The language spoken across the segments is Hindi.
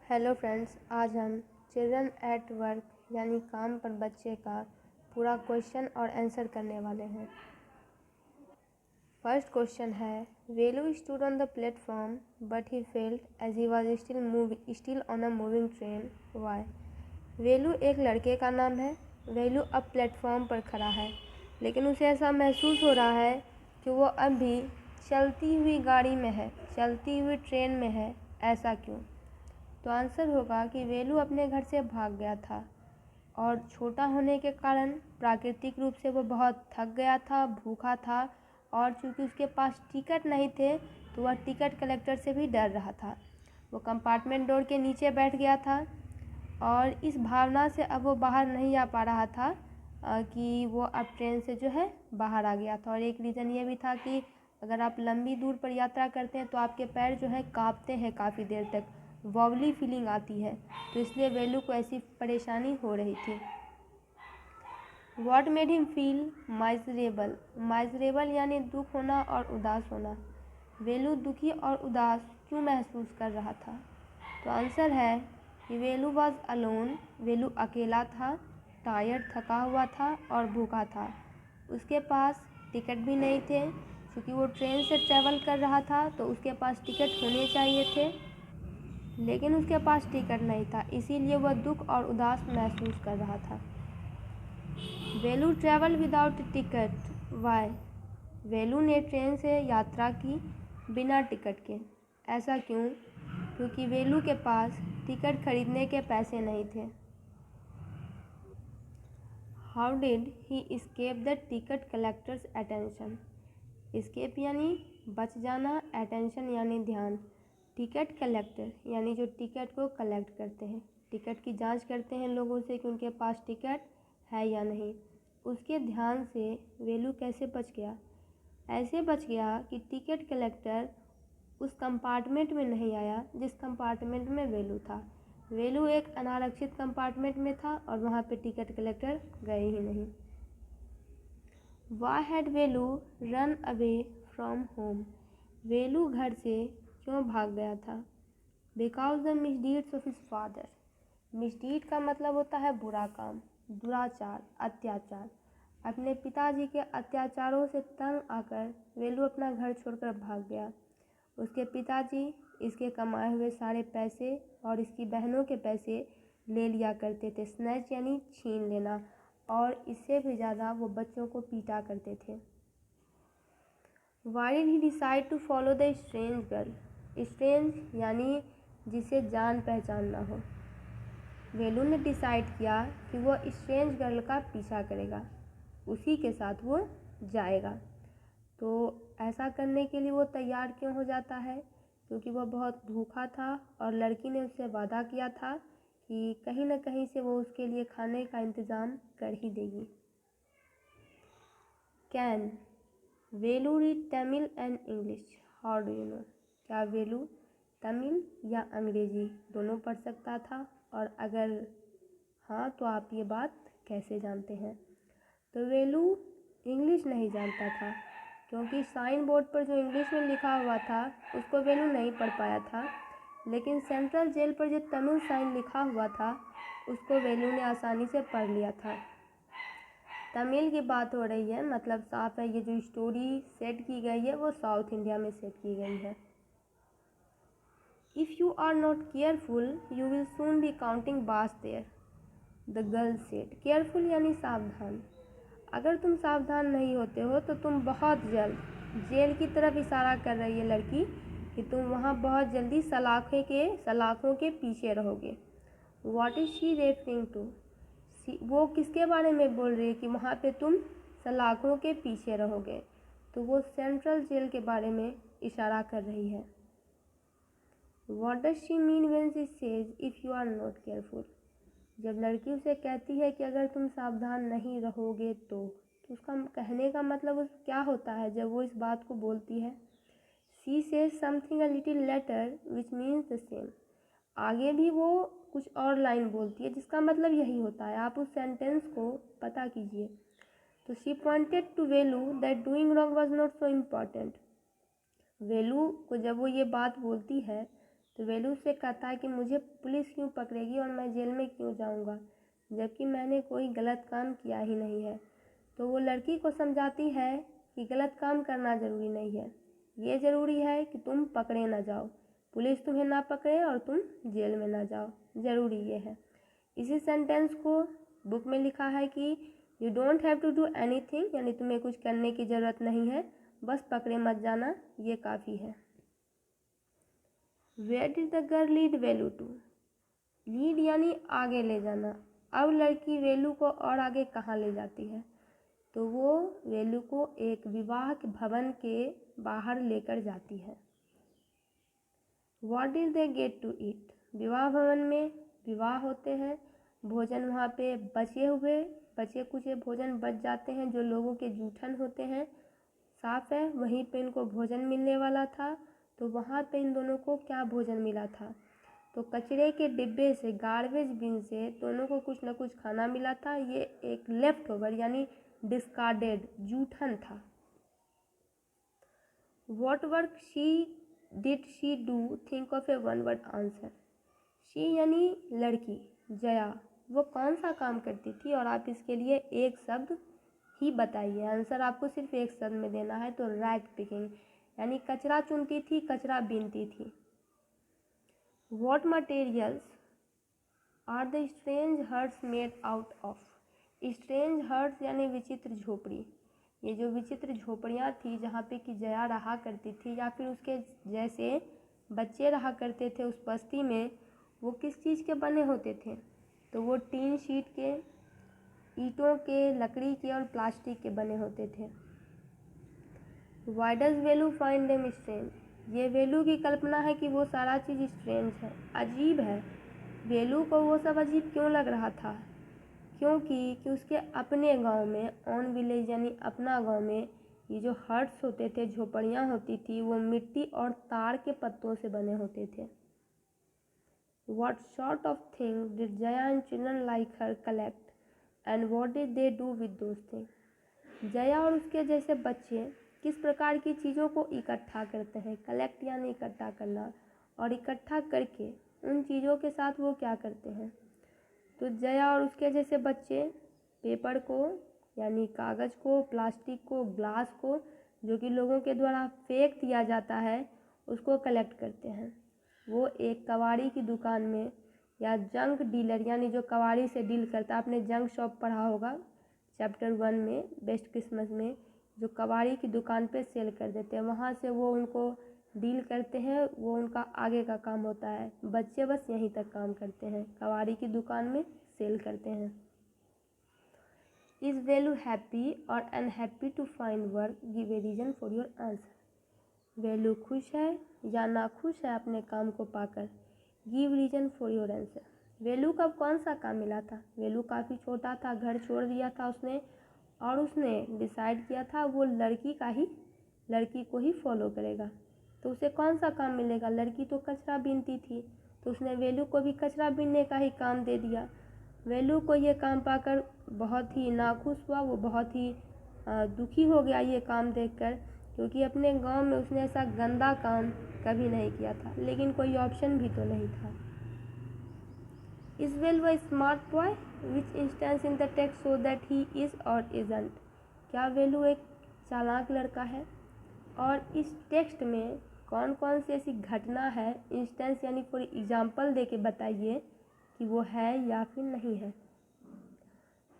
हेलो फ्रेंड्स, आज हम चिल्ड्रन एट वर्क यानी काम पर बच्चे का पूरा क्वेश्चन और आंसर करने वाले हैं। फर्स्ट क्वेश्चन है, Velu stood on the platform but he failed as he was still on a moving train. Why? Velu एक लड़के का नाम है। वेलू अब प्लेटफॉर्म पर खड़ा है, लेकिन उसे ऐसा महसूस हो रहा है कि वो अभी चलती हुई गाड़ी में है, चलती हुई ट्रेन में है। ऐसा क्यों? तो आंसर होगा कि वेलू अपने घर से भाग गया था और छोटा होने के कारण प्राकृतिक रूप से वो बहुत थक गया था, भूखा था, और चूंकि उसके पास टिकट नहीं थे तो वह टिकट कलेक्टर से भी डर रहा था। वो कंपार्टमेंट डोर के नीचे बैठ गया था और इस भावना से अब वो बाहर नहीं आ पा रहा था कि वो अब ट्रेन से जो है बाहर आ गया था। और एक रीज़न ये भी था कि अगर आप लंबी दूर पर यात्रा करते हैं तो आपके पैर जो है कांपते हैं, काफ़ी देर तक वॉबली फीलिंग आती है, तो इसलिए वेलू को ऐसी परेशानी हो रही थी। What made him feel miserable? Miserable यानी दुख होना और उदास होना। वेलू दुखी और उदास क्यों महसूस कर रहा था? तो आंसर है कि वेलू वॉज अलोन। वेलू अकेला था, टायर्ड, थका हुआ था और भूखा था। उसके पास टिकट भी नहीं थे। क्योंकि वो ट्रेन से ट्रैवल कर रहा था तो उसके पास टिकट होने चाहिए थे, लेकिन उसके पास टिकट नहीं था, इसीलिए वह दुख और उदास महसूस कर रहा था। वेलू ट्रैवल विदाउट टिकट। वाई? वेलू ने ट्रेन से यात्रा की बिना टिकट के। ऐसा क्यों? क्योंकि वेलू के पास टिकट खरीदने के पैसे नहीं थे। How did he escape the ticket collector's attention? Escape यानी बच जाना, अटेंशन यानी ध्यान। टिकट कलेक्टर यानी जो टिकट को कलेक्ट करते हैं, टिकट की जांच करते हैं लोगों से कि उनके पास टिकट है या नहीं। उसके ध्यान से वेलू कैसे बच गया? ऐसे बच गया कि टिकट कलेक्टर उस कंपार्टमेंट में नहीं आया जिस कंपार्टमेंट में वेलू था। वेलू एक अनारक्षित कंपार्टमेंट में था और वहाँ पे टिकट कलेक्टर गए ही नहीं। Why had Velu run away from home? Velu घर से क्यों भाग गया था? Because the misdeeds of his father. Misdeed का मतलब होता है बुरा काम, दुराचार, अत्याचार। अपने पिताजी के अत्याचारों से तंग आकर वेलू अपना घर छोड़कर भाग गया। उसके पिताजी इसके कमाए हुए सारे पैसे और इसकी बहनों के पैसे ले लिया करते थे। स्नैच यानी छीन लेना, और इससे भी ज़्यादा वो बच्चों को पीटा करते थे। Why did he decide to follow the strange girl? Strange यानी जिसे जान पहचान ना हो। वेलू ने डिसाइड किया कि वो स्ट्रेंज गर्ल का पीछा करेगा, उसी के साथ वो जाएगा। तो ऐसा करने के लिए वो तैयार क्यों हो जाता है? क्योंकि वो बहुत भूखा था और लड़की ने उससे वादा किया था कि कहीं ना कहीं से वो उसके लिए खाने का इंतज़ाम कर ही देगी। Can Velu read Tamil and English? How do you know? क्या वेलू तमिल या अंग्रेजी दोनों पढ़ सकता था? और अगर हाँ तो आप ये बात कैसे जानते हैं? तो वेलू इंग्लिश नहीं जानता था, क्योंकि साइन बोर्ड पर जो इंग्लिश में लिखा हुआ था उसको वेलू नहीं पढ़ पाया था, लेकिन सेंट्रल जेल पर जो तमिल साइन लिखा हुआ था उसको वेलू ने आसानी से पढ़ लिया था। तमिल की बात हो रही है, मतलब साफ है ये जो स्टोरी सेट की गई है वो साउथ इंडिया में सेट की गई है। If you are not careful you will soon be counting bars there, the girl said. Careful यानी सावधान। अगर तुम सावधान नहीं होते हो तो तुम बहुत जल्द, जेल की तरफ इशारा कर रही है लड़की, कि तुम वहाँ बहुत जल्दी सलाखों के पीछे रहोगे। What is she referring to? वो किसके बारे में बोल रही है कि वहाँ पे तुम सलाखों के पीछे रहोगे? तो वो सेंट्रल जेल के बारे में इशारा कर रही है। What does she mean when she says if you are not careful? जब लड़की उसे कहती है कि अगर तुम सावधान नहीं रहोगे तो उसका कहने का मतलब उस क्या होता है जब वो इस बात को बोलती है? She says something a little letter which means the same. आगे भी वो कुछ और लाइन बोलती है जिसका मतलब यही होता है, आप उस सेंटेंस को पता कीजिए। तो she pointed to Velu that doing wrong was not so important. Velu को जब वो ये बात बोलती है तो वेलू से कहता है कि मुझे पुलिस क्यों पकड़ेगी और मैं जेल में क्यों जाऊंगा, जबकि मैंने कोई गलत काम किया ही नहीं है। तो वो लड़की को समझाती है कि गलत काम करना ज़रूरी नहीं है, ये ज़रूरी है कि तुम पकड़े ना जाओ, पुलिस तुम्हें ना पकड़े और तुम जेल में ना जाओ, ज़रूरी ये है। इसी सेंटेंस को बुक में लिखा है कि you don't have to do anything, यानी तुम्हें कुछ करने की ज़रूरत नहीं है, बस पकड़े मत जाना, ये काफ़ी है। Where did the girl lead Velu to? Lead यानी आगे ले जाना। अब लड़की वेलू को और आगे कहाँ ले जाती है? तो वो वेलू को एक विवाह के भवन के बाहर लेकर जाती है। What did they get to eat? विवाह भवन में विवाह होते हैं, भोजन वहाँ पे बचे कुछ भोजन बच जाते हैं जो लोगों के जूठन होते हैं, साफ है, वहीं पे इनको भोजन मिलने वाला था। तो वहाँ पे इन दोनों को क्या भोजन मिला था? तो कचरे के डिब्बे से, गार्बेज बिन से दोनों को कुछ न कुछ खाना मिला था। ये एक लेफ्ट ओवर यानी डिस्कार्डेड जूठन था। What work did she do? Think of A one word answer. She यानी लड़की, जया, वो कौन सा काम करती थी और आप इसके लिए एक शब्द ही बताइए। आंसर आपको सिर्फ एक शब्द में देना है। तो रैग पिकिंग यानी कचरा चुनती थी, कचरा बीनती थी। What materials are the strange huts made out of? Strange huts यानी विचित्र झोपड़ी। ये जो विचित्र झोपड़ियाँ थी जहाँ पे कि जया रहा करती थी या फिर उसके जैसे बच्चे रहा करते थे उस बस्ती में, वो किस चीज़ के बने होते थे? तो वो टीन शीट के, ईंटों के, लकड़ी के और प्लास्टिक के बने होते थे। Why does Velu find them strange? ये वेलू की कल्पना है कि वो सारा चीज़ स्ट्रेंज है, अजीब है। वेलू को वो सब अजीब क्यों लग रहा था? क्योंकि उसके अपने गांव में, ऑन विलेज यानी अपना गांव में, ये जो हट्स होते थे, झोपड़ियाँ होती थी, वो मिट्टी और ताड़ के पत्तों से बने होते थे। What sort of things did Jaya and children like her collect and what did they do with those things? Jaya और उसके जैसे बच्चे किस प्रकार की चीज़ों को इकट्ठा करते हैं? कलेक्ट यानी इकट्ठा करना, और इकट्ठा करके उन चीज़ों के साथ वो क्या करते हैं? तो जया और उसके जैसे बच्चे पेपर को यानी कागज़ को, प्लास्टिक को, ग्लास को, जो कि लोगों के द्वारा फेंक दिया जाता है, उसको कलेक्ट करते हैं। वो एक कबाड़ी की दुकान में या जंक डीलर यानी जो कबाड़ी से डील करता है, आपने जंक शॉप पढ़ा होगा चैप्टर 1 में बेस्ट क्रिसमस में, जो कबाड़ी की दुकान पे सेल कर देते हैं, वहाँ से वो उनको डील करते हैं, वो उनका आगे का काम होता है। बच्चे बस यहीं तक काम करते हैं, कबाड़ी की दुकान में सेल करते हैं। इज़ वेलू हैप्पी और unhappy to find work? Give a reason for your answer. Velu खुश है या नाखुश है अपने काम को पाकर? Give reason for your answer. Velu को कौन सा काम मिला था? वेलू काफ़ी छोटा था, घर छोड़ दिया था उसने, और उसने डिसाइड किया था वो लड़की को ही फॉलो करेगा। तो उसे कौन सा काम मिलेगा? लड़की तो कचरा बीनती थी, तो उसने वेलू को भी कचरा बीनने का ही काम दे दिया। वेलू को ये काम पाकर बहुत ही नाखुश हुआ, वो बहुत ही दुखी हो गया ये काम देखकर, क्योंकि अपने गांव में उसने ऐसा गंदा काम कभी नहीं किया था, लेकिन कोई ऑप्शन भी तो नहीं था। Is Velu a smart boy? Which instance in the text show that he is और इजंट? क्या वेलू एक चालाक लड़का है? और इस टेक्स्ट में कौन कौन सी ऐसी घटना है, इंस्टेंस यानी फॉर एग्जाम्पल दे के बताइए कि वो है या फिर नहीं है।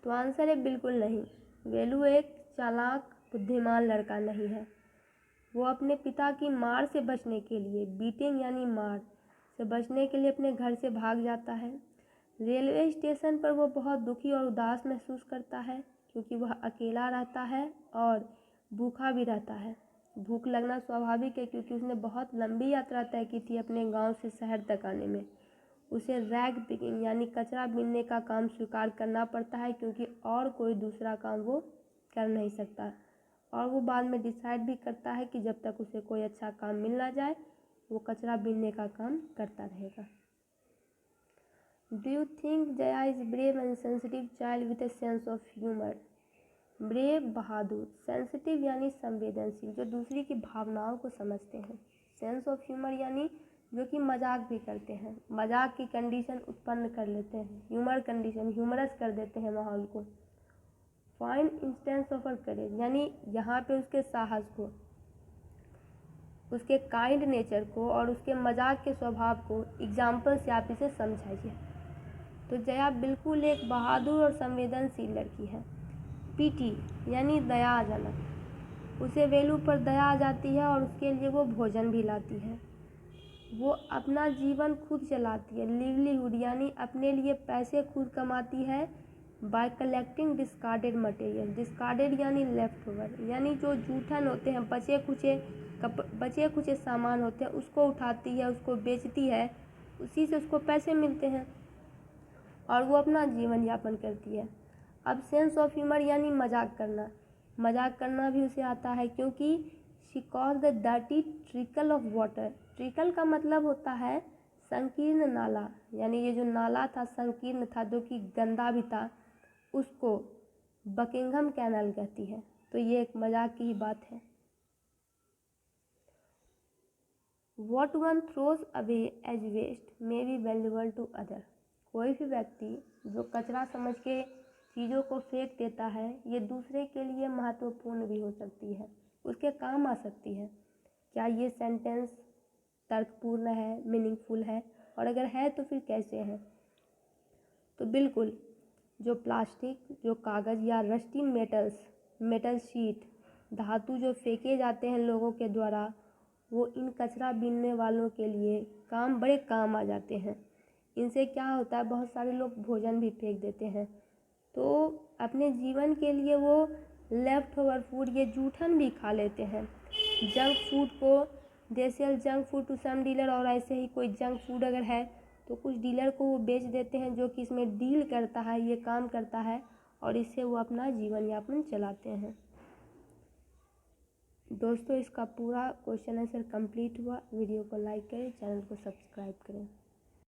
तो आंसर है बिल्कुल नहीं। वेलू एक चालाक बुद्धिमान लड़का नहीं है। वो अपने पिता की मार से बचने के लिए, बीटिंग यानी मार से बचने के लिए अपने घर से भाग जाता है। रेलवे स्टेशन पर वो बहुत दुखी और उदास महसूस करता है, क्योंकि वह अकेला रहता है और भूखा भी रहता है। भूख लगना स्वाभाविक है, क्योंकि उसने बहुत लंबी यात्रा तय की थी अपने गांव से शहर तक आने में। उसे रैग पिकिंग यानी कचरा बीनने का काम स्वीकार करना पड़ता है, क्योंकि और कोई दूसरा काम वो कर नहीं सकता। और वो बाद में डिसाइड भी करता है कि जब तक उसे कोई अच्छा काम मिल ना जाए, वो कचरा बीनने का काम करता रहेगा। Do you think Jaya is brave and sensitive child with a sense of humour? Brave Bahadur, sensitive यानी संवेदनशील, जो दूसरी की भावनाओं को समझते हैं, सेंस ऑफ ह्यूमर यानी जो कि मजाक भी करते हैं, मजाक की कंडीशन उत्पन्न कर लेते हैं, ह्यूमर कंडीशन, ह्यूमरस कर देते हैं माहौल को। फाइन इंस्टेंस ऑफ करेज, यानी यहाँ पे उसके साहस को, उसके काइंड नेचर को और उसके मजाक के स्वभाव को एग्जाम्पल से आप इसे समझाइए। तो जया बिल्कुल एक बहादुर और संवेदनशील लड़की है। पीटी यानी दयाजनक, उसे वेलू पर दया आ जाती है और उसके लिए वो भोजन भी लाती है। वो अपना जीवन खुद चलाती है। लिवलीहुड यानी अपने लिए पैसे खुद कमाती है bye collecting discarded material. Discarded यानी लेफ्ट ओवर, यानी जो जूठन होते हैं, बचे खुचे सामान होते हैं, उसको उठाती है, उसको बेचती है, उसी से उसको पैसे मिलते हैं और वो अपना जीवन यापन करती है। अब सेंस ऑफ ह्यूमर यानी मजाक करना भी उसे आता है, क्योंकि she call the dirty trickle of water. Trickle का मतलब होता है संकीर्ण नाला, यानी ये जो नाला था संकीर्ण था, जो कि गंदा भी था, उसको बकिंघम कैनाल कहती है। तो ये एक मजाक की ही बात है। What one throws away as waste may be valuable to other। कोई भी व्यक्ति जो कचरा समझ के चीज़ों को फेंक देता है, ये दूसरे के लिए महत्वपूर्ण भी हो सकती है, उसके काम आ सकती है। क्या ये सेंटेंस तर्कपूर्ण है, मीनिंगफुल है, और अगर है तो फिर कैसे है? तो बिल्कुल, जो प्लास्टिक, जो कागज़ या रस्टी मेटल शीट, धातु जो फेंके जाते हैं लोगों के द्वारा, वो इन कचरा बीनने वालों के लिए बड़े काम आ जाते हैं। इनसे क्या होता है, बहुत सारे लोग भोजन भी फेंक देते हैं, तो अपने जीवन के लिए वो लेफ्ट ओवर फूड, ये जूठन भी खा लेते हैं। जंक फूड को they sell junk food to some dealer, और ऐसे ही कोई जंक फूड अगर है तो कुछ डीलर को वो बेच देते हैं, जो कि इसमें डील करता है, ये काम करता है, और इससे वो अपना जीवन यापन चलाते हैं। दोस्तों, इसका पूरा क्वेश्चन आंसर कंप्लीट हुआ। वीडियो को लाइक करें, चैनल को सब्सक्राइब करें।